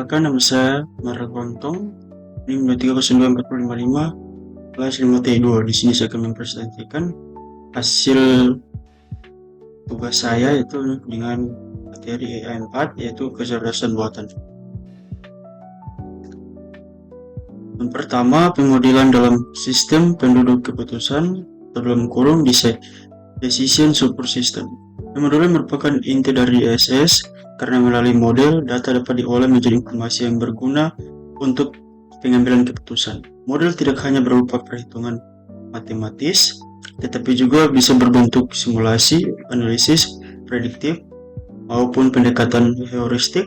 Perkenalkan, nama saya Mara Gontong. Ini 23024555 kelas 5T2. Di sini saya akan mempresentasikan hasil tugas saya yaitu dengan materi AI4 yaitu kecerdasan buatan. Yang pertama, pemodelan dalam sistem penduduk keputusan dalam kurung Decision Support System. Pemodelan merupakan inti dari DSS karena melalui model, data dapat diolah menjadi informasi yang berguna untuk pengambilan keputusan. Model tidak hanya berupa perhitungan matematis, tetapi juga bisa berbentuk simulasi, analisis, prediktif, maupun pendekatan heuristik.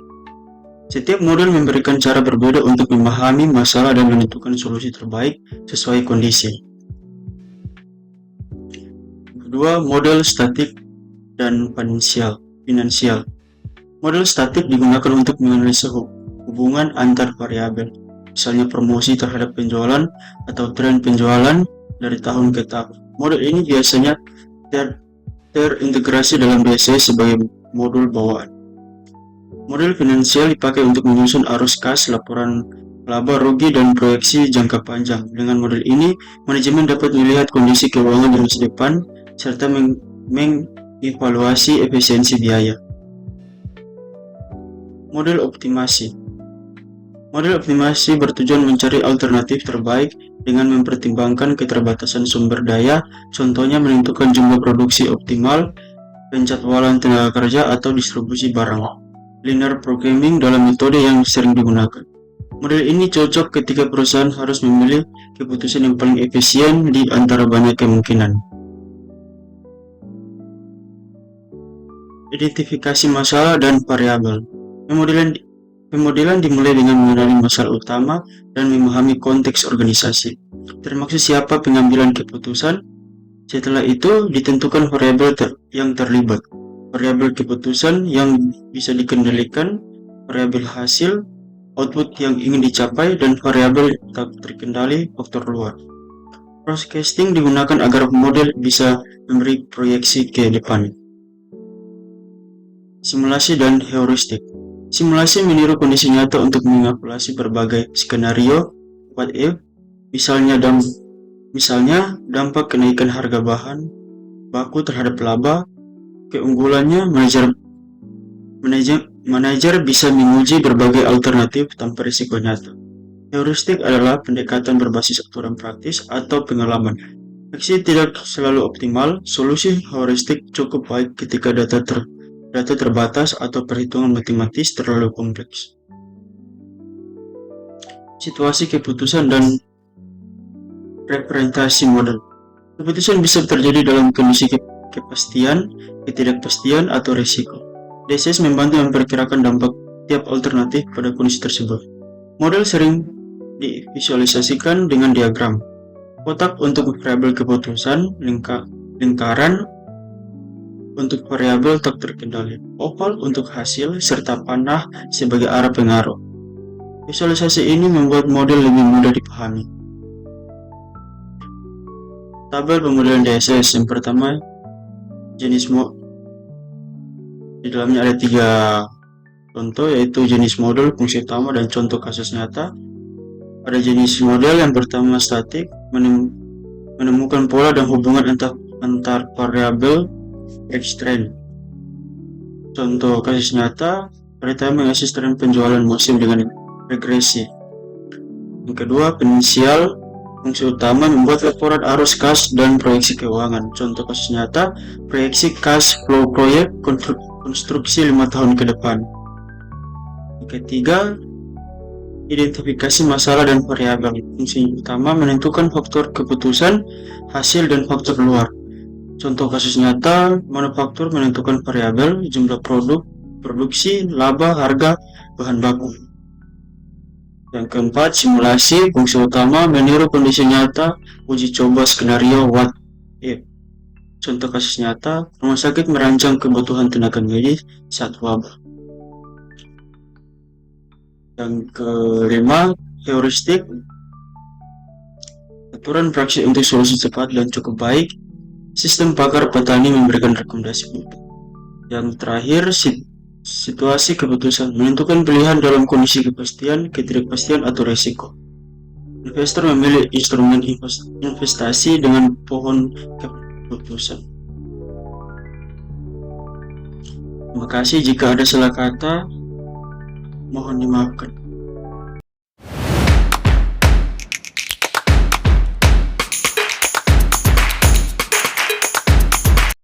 Setiap model memberikan cara berbeda untuk memahami masalah dan menentukan solusi terbaik sesuai kondisi. Kedua, model statik dan finansial. Model statik digunakan untuk menganalisa hubungan antar variabel, misalnya promosi terhadap penjualan atau tren penjualan dari tahun ke tahun. Model ini biasanya terintegrasi dalam DSS sebagai modul bawaan. Model finansial dipakai untuk menyusun arus kas, laporan laba rugi, dan proyeksi jangka panjang. Dengan model ini, manajemen dapat melihat kondisi keuangan di masa depan serta mengevaluasi efisiensi biaya. Model optimasi. Model optimasi bertujuan mencari alternatif terbaik dengan mempertimbangkan keterbatasan sumber daya, contohnya menentukan jumlah produksi optimal, penjadwalan tenaga kerja, atau distribusi barang. Linear programming dalam metode yang sering digunakan. Model ini cocok ketika perusahaan harus memilih keputusan yang paling efisien di antara banyak kemungkinan. Identifikasi masalah dan variabel. Pemodelan dimulai dengan mengenali masalah utama dan memahami konteks organisasi, termasuk siapa pengambilan keputusan. Setelah itu, ditentukan variabel yang terlibat, variabel keputusan yang bisa dikendalikan, variabel hasil, output yang ingin dicapai, dan variabel tak terkendali, faktor luar. Forecasting digunakan agar model bisa memberi proyeksi ke depan. Simulasi dan heuristik. Simulasi meniru kondisi nyata untuk mengalkulasi berbagai skenario what if, misalnya dampak kenaikan harga bahan baku terhadap laba. Keunggulannya, manajer bisa menguji berbagai alternatif tanpa risiko nyata. Heuristik adalah pendekatan berbasis aturan praktis atau pengalaman. Aksi tidak selalu optimal. Solusi heuristik cukup baik ketika data terbatas atau perhitungan matematis terlalu kompleks. Situasi keputusan dan representasi model. Keputusan bisa terjadi dalam kondisi kepastian, ketidakpastian, atau risiko. DSS membantu memperkirakan dampak tiap alternatif pada kondisi tersebut. Model sering divisualisasikan dengan diagram. Kotak untuk variabel keputusan, lingkaran untuk variabel tak terkendali, oval untuk hasil, serta panah sebagai arah pengaruh. Visualisasi ini membuat model lebih mudah dipahami. Tabel pemodelan DSS. Yang pertama, jenis di dalamnya ada 3 contoh, yaitu jenis model, fungsi utama, dan contoh kasus nyata. Pada jenis model yang pertama statik, menemukan pola dan hubungan antar variabel ekstern. Contoh kasus nyata, pertama mengasih tren penjualan musim dengan regresi. Yang kedua, finansial, fungsi utama membuat laporan arus kas dan proyeksi keuangan. Contoh kasus nyata, proyeksi cash flow proyek konstruksi 5 tahun ke depan. Yang ketiga, identifikasi masalah dan variabel. Fungsi utama menentukan faktor keputusan, hasil, dan faktor luar. Contoh kasus nyata, manufaktur menentukan variabel, jumlah produksi, laba, harga, bahan baku. Yang keempat, simulasi, fungsi utama meniru kondisi nyata, uji coba skenario what if. Contoh kasus nyata, rumah sakit merancang kebutuhan tenaga medis saat wabah. Yang kelima, heuristik, aturan praksi untuk solusi cepat dan cukup baik. Sistem pakar petani memberikan rekomendasi. Yang terakhir, Situasi keputusan menentukan pilihan dalam kondisi kepastian, ketidakpastian, atau resiko. Investor memilih instrumen investasi dengan pohon keputusan. Terima kasih jika ada salah kata, mohon dimaafkan.